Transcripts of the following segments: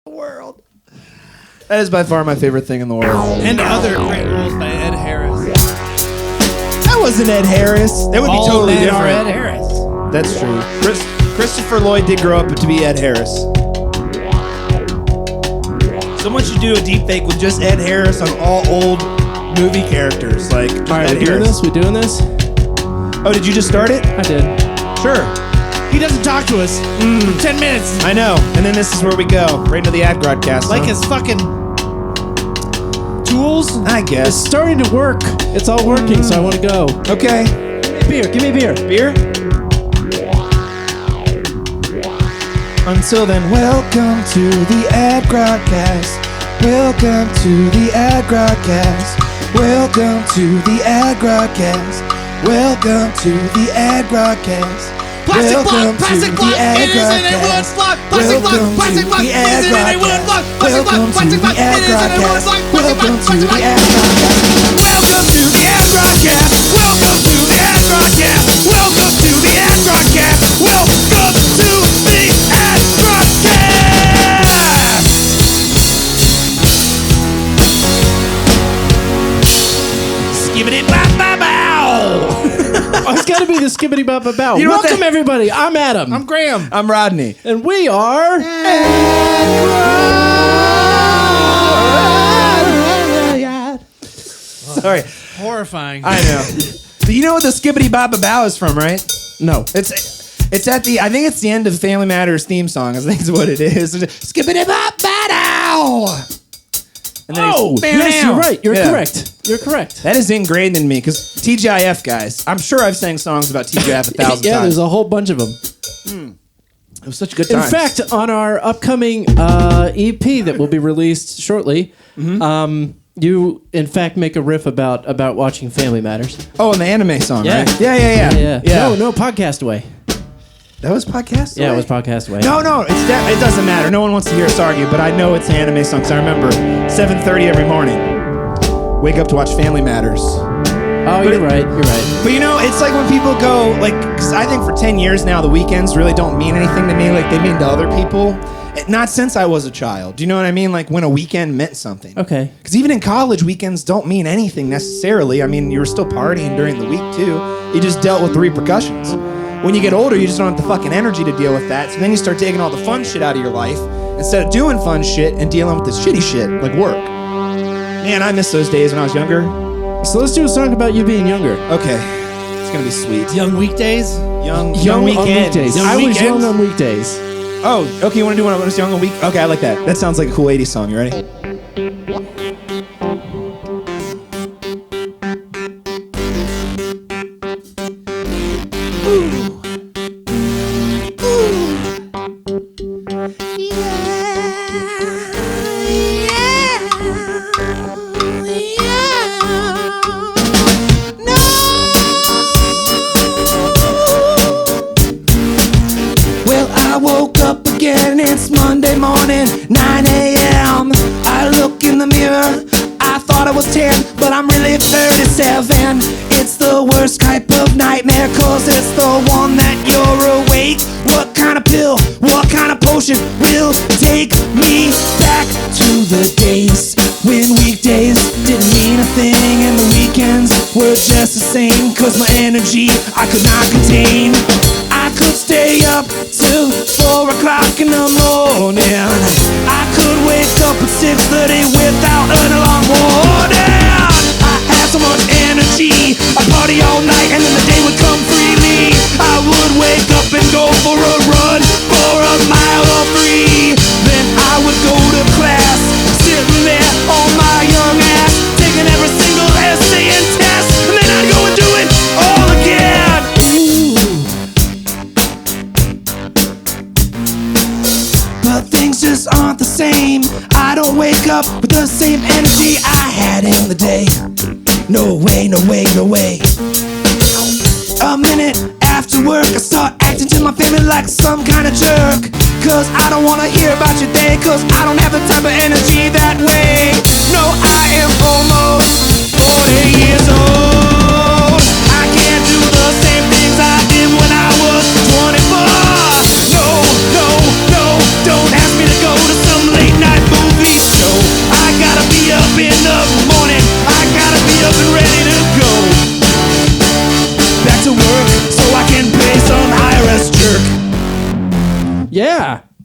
world. That is by far my favorite thing in the world. And other great roles by Ed Harris. That wasn't Ed Harris. That would be All totally men different. are Ed Harris. That's true. Christopher Lloyd did grow up to be Ed Harris. Someone should do a deep fake with just Ed Harris on all old movie characters. Like, all right, we doing this? We doing this? Oh, did you just start it? I did. Sure. He doesn't talk to us for 10 minutes. I know. And then this is where we go. Right into the AdGRodcast. Like his fucking tools. I guess. It's starting to work. It's all working, so I want to go. Okay. Give me a beer. Beer? Until then, welcome to the AdGRodcast. Welcome to the AdGRodcast. Welcome to the AdGRodcast. Welcome to the AdGRodcast. Plastic block, plastic block, it isn't a wood block. Plastic block, plastic block, it isn't a wood block. Plastic block, plastic block, it isn't a wood block. Welcome to the AdGRodcast. Welcome to the AdGRodcast. Welcome to the AdGRodcast. Welcome to the AdGRodcast. Welcome to the AdGRodcast. Skibbity-bop-bop-bow. Oh, it's got to be the skibbity bop bow. You know what Welcome, that- everybody. I'm Adam. I'm Graham. I'm Rodney. And we are... Sorry. Horrifying. I know. But you know what the skibbity bop bow is from, right? No. It's at the, I think it's the end of Family Matters theme song. I think is what it is. Skibbity bop bow. Oh, yes, you're right. You're correct. You're correct. That is ingrained in me because TGIF guys. I'm sure I've sang songs about TGIF 1,000 times. Yeah, there's a whole bunch of them. It was such a good In time. fact, on our upcoming EP that will be released shortly, you, in fact, make a riff about watching Family Matters. Oh, and the anime song, Yeah. right? Yeah. No, Podcast Away. That was Podcast Yeah, Away? it was Podcast Away. No, it doesn't matter. No one wants to hear us argue, but I know it's an anime song because I remember 7:30 every morning. Wake up to watch Family Matters. Oh, you're right. You're right. But you know, it's like when people go, like, because I think for 10 years now, the weekends really don't mean anything to me like they mean to other people. Not since I was a child. Do you know what I mean? Like when a weekend meant something. Okay. Because even in college, weekends don't mean anything necessarily. I mean, you were still partying during the week too. You just dealt with the repercussions. When you get older, you just don't have the fucking energy to deal with that. So then you start taking all the fun shit out of your life instead of doing fun shit and dealing with the shitty shit like work. Man, I miss those days when I was younger. So let's do a song about you being younger. Okay. It's gonna be sweet. Young weekdays. Young on weekends. weekdays. Young I was weekends. young on weekdays. Oh, okay, you want to do one when I was young on week? Okay, I like that. That sounds like a cool 80s song. You ready? Well, I woke up again, it's Monday morning, 9 a.m. I look in the mirror, I thought I was 10, but I'm really 37. It's the worst type of nightmare, cause it's the one that you're awake. What kind of pill, what kind of potion will take me back to the days when weekdays didn't mean a thing and the weekends were just the same, cause my energy I could not contain. I could stay up till 4 o'clock in the morning. I could wake up at 6:30 without an alarm warning. I had so much energy, I'd party all night and then the day would come freely. I would wake up and go for a run for a mile or 3. Then I would go to class, sitting there on my young ass, taking every single essay and test, and then I'd go and do it all again. But things just aren't the same. I don't wake up with the same energy I had in the day. No way, no way, no way. A minute after work, I start acting to my family like some kind of jerk. Cause I don't wanna hear about your day, cause I don't have the type of energy that way. No, I am almost 40 years old. I can't do the same things I did when I was 24. No, no, no, don't ask me to go to some late night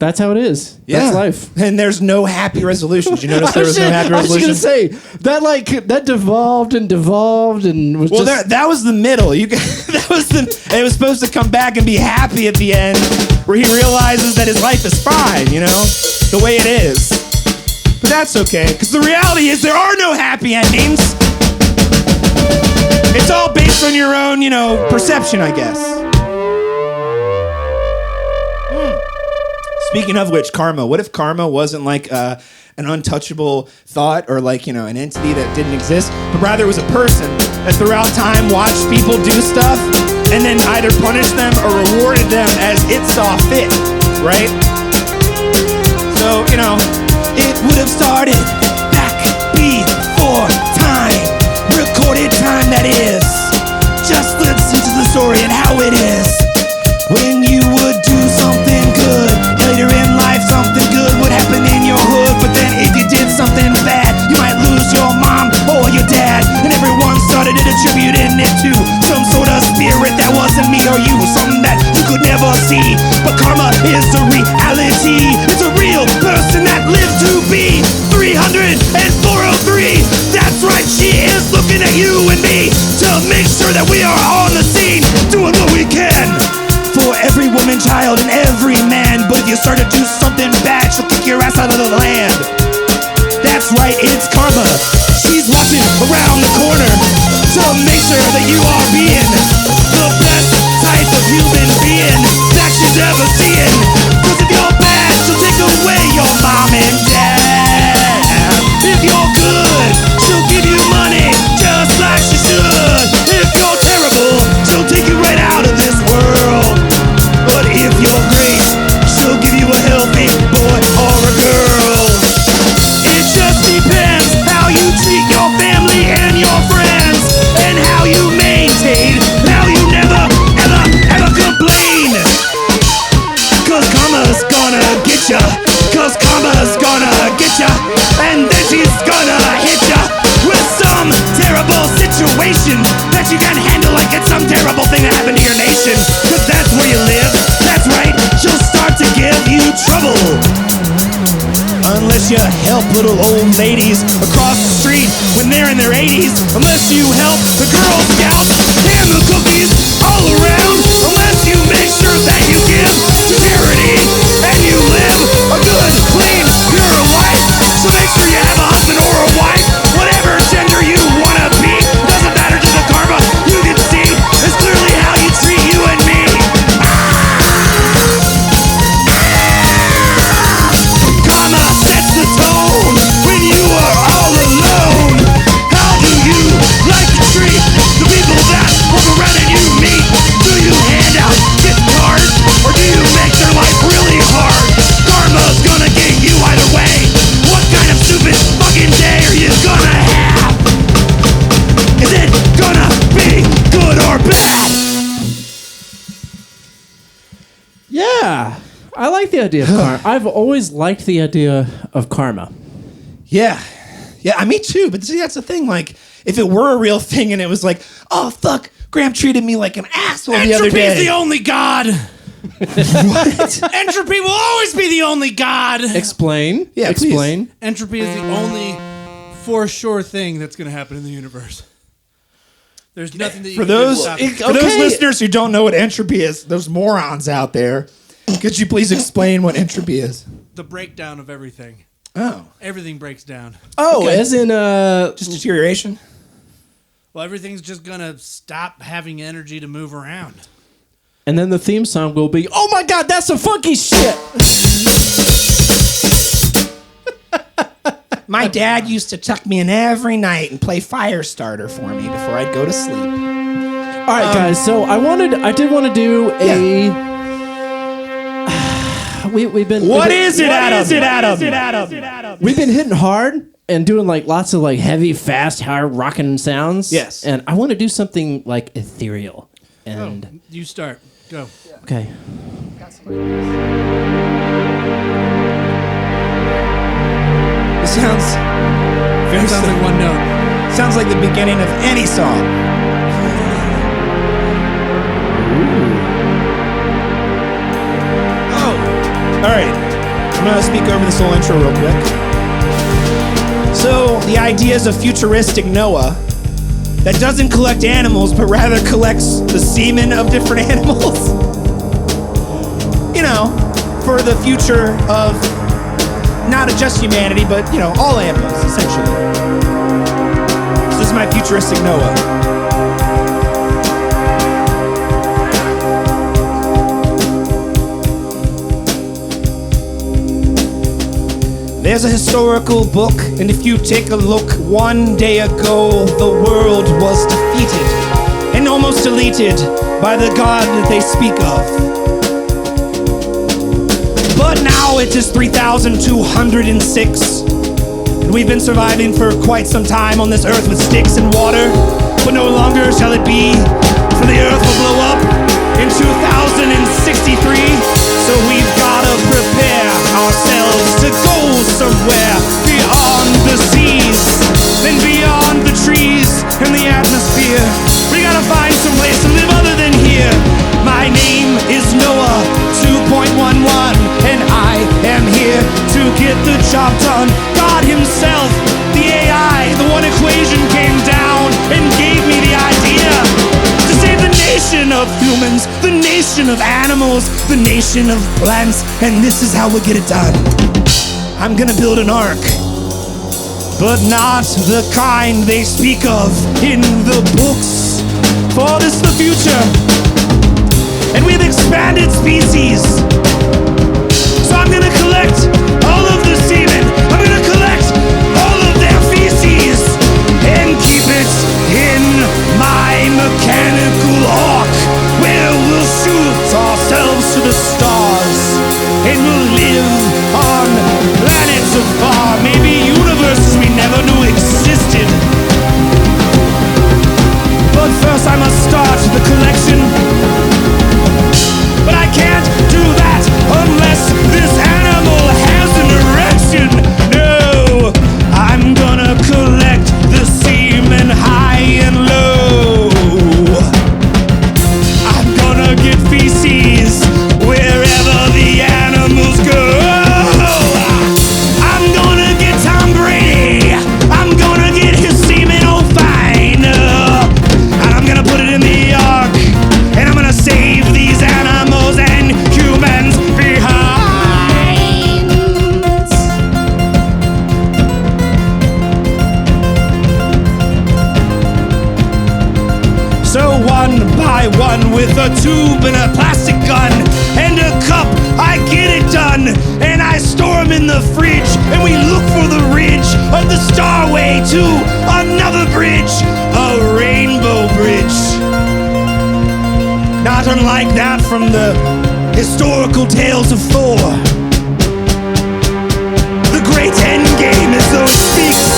That's how it is. That's life. And there's no happy resolutions. You notice there was no happy I was resolution? going to say, that devolved and was just... that was the middle. It was supposed to come back and be happy at the end, where he realizes that his life is fine, the way it is. But that's okay, because the reality is there are no happy endings. It's all based on your own, perception, I guess. Speaking of which, karma. What if karma wasn't like an untouchable thought or like, an entity that didn't exist, but rather it was a person that throughout time watched people do stuff and then either punished them or rewarded them as it saw fit, right? So, it would have started back before time, recorded time that is. Just listen to the story and how it is. When you would do something good, later in life something good would happen in your hood. But then if you did something bad, you might lose your mom or your dad. And everyone started attributing it to some sort of spirit that wasn't me or you, something that you could never see. But karma is the reality. It's a real person that lived to be 300 and 403. That's right, she is looking at you and me to make sure that we are on the scene, doing what we can for every woman, child, and every man. But if you start to do something bad, she'll kick your ass out of the land. That's right, it's karma. She's watching around the corner to make sure that you are being the best type of human being that she's ever seen. Cause if you're bad, she'll take away your mom and dad. If you're good, she'll give you money just like she should. If you're terrible, she'll take you right out of this world. But if you're great, she'll give you a healthy boy or a girl. It just depends how you treat your family and your friends, and how you maintain, how you never, ever, ever complain. Cause karma's gonna get ya. Cause karma's gonna get ya. And then she's gonna hit ya with some terrible situation that you can handle like it's some terrible thing that happened to your nation. Cause that's where you live. That's right, she'll start to give you trouble. Unless you help little old ladies across the street when they're in their 80s. Unless you help the Girl Scouts and the cookies all around. Unless you make sure that you give to charity and you live a good, clean, pure life. So make sure you have a husband or a wife, whatever gender you wanna be. Doesn't matter to the karma you can see. It's clearly how you treat you and me. Karma sets the tone when you are all alone. How do you like to treat the people that walk around and you meet? Do you hand out gift cards or do you make their life really hard? Karma's gonna get you either way. What kind of stupid fucking day are you gonna have? Is it gonna be good or bad? Yeah. I like the idea of karma. I've always liked the idea of karma. Yeah, me too. But see, that's the thing. Like, if it were a real thing and it was like, oh fuck, Graham treated me like an asshole the other day. Entropy is the only god. What? Entropy will always be the only god. Explain. Yeah, explain. please. Entropy is the only for sure thing that's going to happen in the universe. There's nothing that you For can do to those stop it. for those listeners who don't know what entropy is, those morons out there, could you please explain what entropy is? The breakdown of everything. Oh, Everything breaks down. Oh, okay. as in just deterioration. Well, everything's just going to stop having energy to move around. and then the theme song will be, "Oh my God, that's some funky shit." My dad used to tuck me in every night and play Firestarter for me before I'd go to sleep. All right, guys. So I did want to do a. We've been. What is it, Adam? We've been hitting hard and doing like lots of like heavy, fast, hard rocking sounds. Yes. And I want to do something like ethereal. And You start. Go. okay. It sounds very Sounds like one note. Sounds like the beginning of any song. Oh. All right. I'm going to speak over this whole intro real quick. So, the idea is a futuristic Noah that doesn't collect animals, but rather collects the semen of different animals. You know, for the future of not just humanity, but, you know, all animals, essentially. So this is my futuristic Noah. There's a historical book, and if you take a look, one day ago, the world was defeated and almost deleted by the god that they speak of. But now it is 3,206, and we've been surviving for quite some time on this earth with sticks and water, but no longer shall it be, for the earth will blow up in 2063, so we've gotta prepare ourselves to go somewhere beyond the seas and beyond the trees and the atmosphere. We gotta find some place to live other than here. My name is Noah 2.11, and I am here to get the job done. God himself, the AI, the one equation came down and gave me the idea to save the nation of humans, the nation of animals, the nation of plants, and this is how we get it done. I'm gonna build an ark, but not the kind they speak of in the books, for this is the future, and we've expanded species. So I'm gonna collect all of the semen, I'm gonna collect all of their feces, and keep it in my mechanical ark, where we'll shoot ourselves to the stars, and we'll live on planets afar, maybe universes we never knew existed. But first I must start the collection, but I can't do that unless this animal has an erection. No, I'm gonna collect the semen high and low. I'm gonna get feces wherever the animals go. I'm gonna get Tom Brady. I'm gonna get his semen all fine. And I'm gonna put it in the ark. And I'm gonna save these animals and humans behind. So one by one, with a tube and a plastic gun and a cup, I get it done. And I store them in the fridge, and we look for the ridge of the Starway to another bridge, a rainbow bridge. Not unlike that from the historical tales of Thor. The great end game, as though it speaks.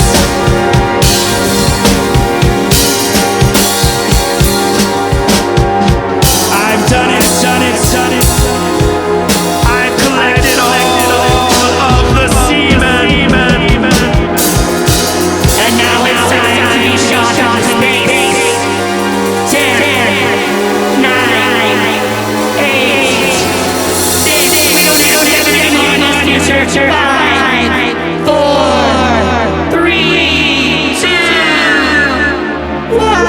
I've done it, done it, done it. I've collected all of the semen. And now it's time to be shot on space. 10, 9, 8, 6, we'll never get more in this future. 5, 4, 3, 2, 1.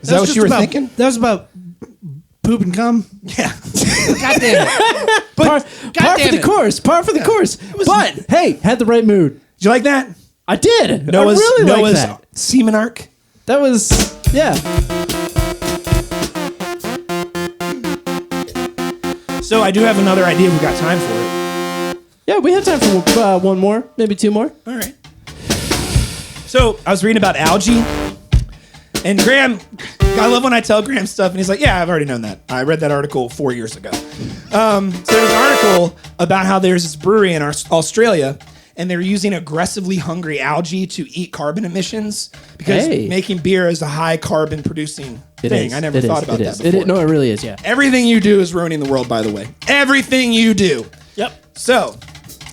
Is that what you were thinking? That was about poop and cum. Yeah. God damn it. Par for the course. Par for the course. But hey, had the right mood. Did you like that? I did. Noah's, I really liked Noah's that. semen arc. That was, yeah. So I do have another idea. We've got time for it. Yeah, we have time for one more, maybe two more. All right. So I was reading about algae, and Graham, I love when I tell Graham stuff, and he's like, yeah, I've already known that. I read that article 4 years ago. So there's an article about how there's this brewery in Australia, and they're using aggressively hungry algae to eat carbon emissions because making beer is a high carbon producing thing. I never thought about that before. No, it really is, yeah. Everything you do is ruining the world, by the way. Everything you do. Yep. So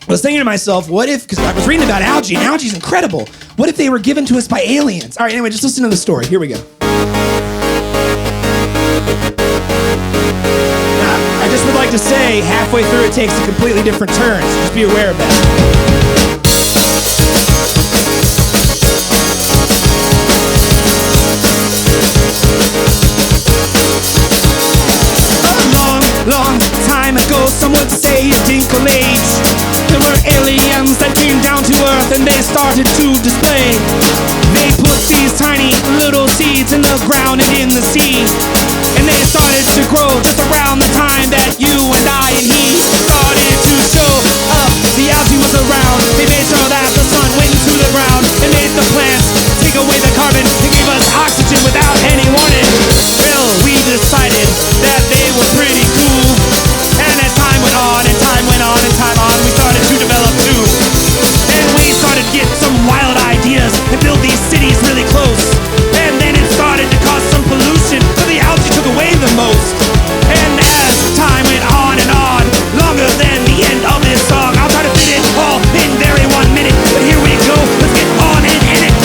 I was thinking to myself, what if, because I was reading about algae, and algae's incredible. What if they were given to us by aliens? All right, anyway, just listen to the story. Here we go. Now, I just would like to say, halfway through it takes a completely different turn, so just be aware of that. Long time ago, some would say a dinkle age. There were aliens that came down to Earth and they started to display. They put these tiny little seeds in the ground and in the sea, and they started to grow just around the time that you and I and he started to show up. The algae was around. They made sure that the sun went into the ground and made the plants take away the carbon and gave us oxygen without any warning. Well, we decided that they were pretty cool. And as time went on and time went on and time on, we started to develop too. And we started to get some wild ideas and build these cities really close. And then it started to cause some pollution, but the algae took away the most. And as time went on and on, longer than the end of this song, I'll try to fit it all in very 1 minute. But here we go, let's get on and in it.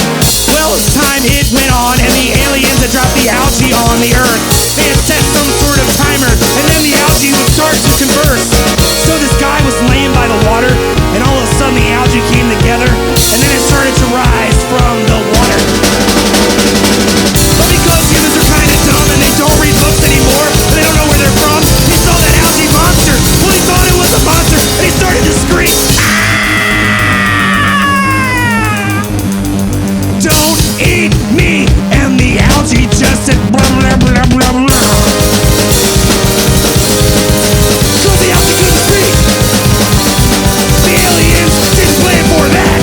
Well, time it went on, and the aliens had dropped the algae on the earth. They had set some sort of timer, and then the algae would start to converse. So this guy was laying by the water, and all of a sudden the algae came together, and then it started to rise from the water. But because humans are kind of dumb and they don't read books anymore, and they don't know where they're from, he saw that algae monster. Well, he thought it was a monster, and he started to scream. Don't eat me! And the algae just said blah blah blah blah blah. Cause the algae couldn't speak. The aliens didn't plan for that.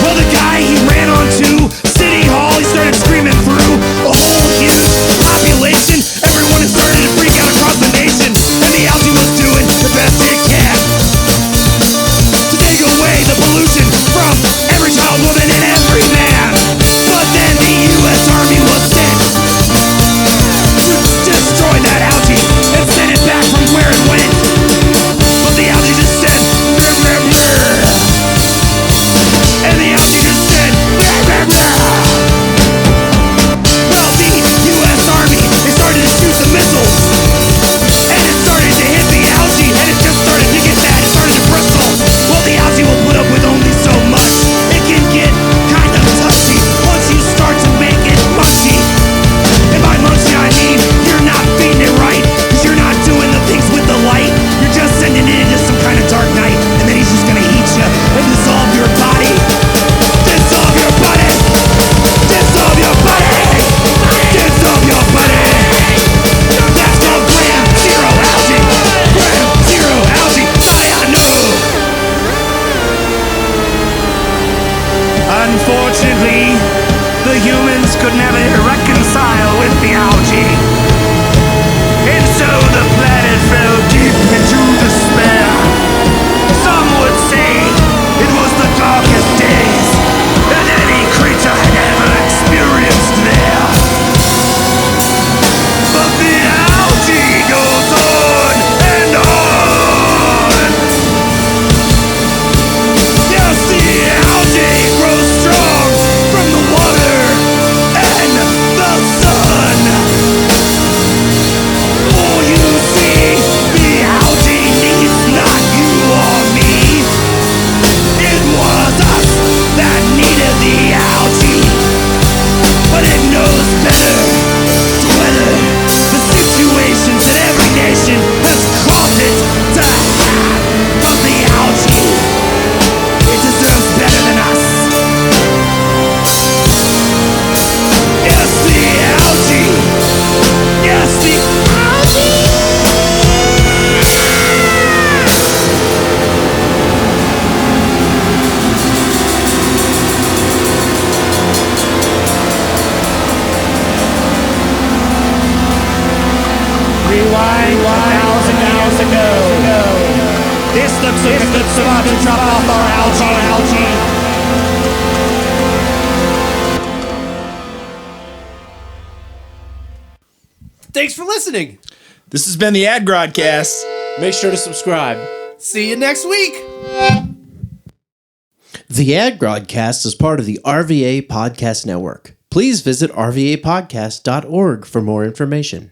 Well, the guy, he ran onto City Hall. He started screaming through a whole huge population. Everyone had started to freak out across the nation. And the algae was doing the best it can to take away the pollution from every child, woman, and every man. But then the U.S. Army was sent to destroy that algae and send it back from where it went. But the algae just said, bleh, bleh, bleh. And the algae just said, bleh, bleh, bleh. Well, the U.S. Army, they started to shoot the missiles. And it started to hit the algae, and it just started to get bad. It started to bristle. Well, the algae will put up with only so much. It can get kind of touchy once you start to make it mushy. And by mushy I mean you're not feeding it right, cause you're not doing the things with the light. You're just sending it into some kind of dark night, and then he's just gonna eat you and dissolve your body. Dissolve your body. Dissolve your body. Dissolve your body. That's called Gram Zero algae. Gram Zero algae. I know. Unfortunately, the humans could never reconcile with the algae. And so the planet fell deep into despair. Some would say it was the darkest days that any creature had ever experienced there. But the algae goes on and on. Yes, the algae grows strong from the water and the sun. Oh, you see, the algae needs not you or me. It was us that needed the algae. But it knows better to weather the situations that every nation has caused it to have. But the algae, it deserves better than us. Yes, the algae. Yes, the algae. Rewind 1,000 years ago. This looks like a good spot to drop off our algae. Thanks for listening. This has been the AdGRodcast. Make sure to subscribe. See you next week. The AdGRodcast is part of the RVA Podcast Network. Please visit rvapodcast.org for more information.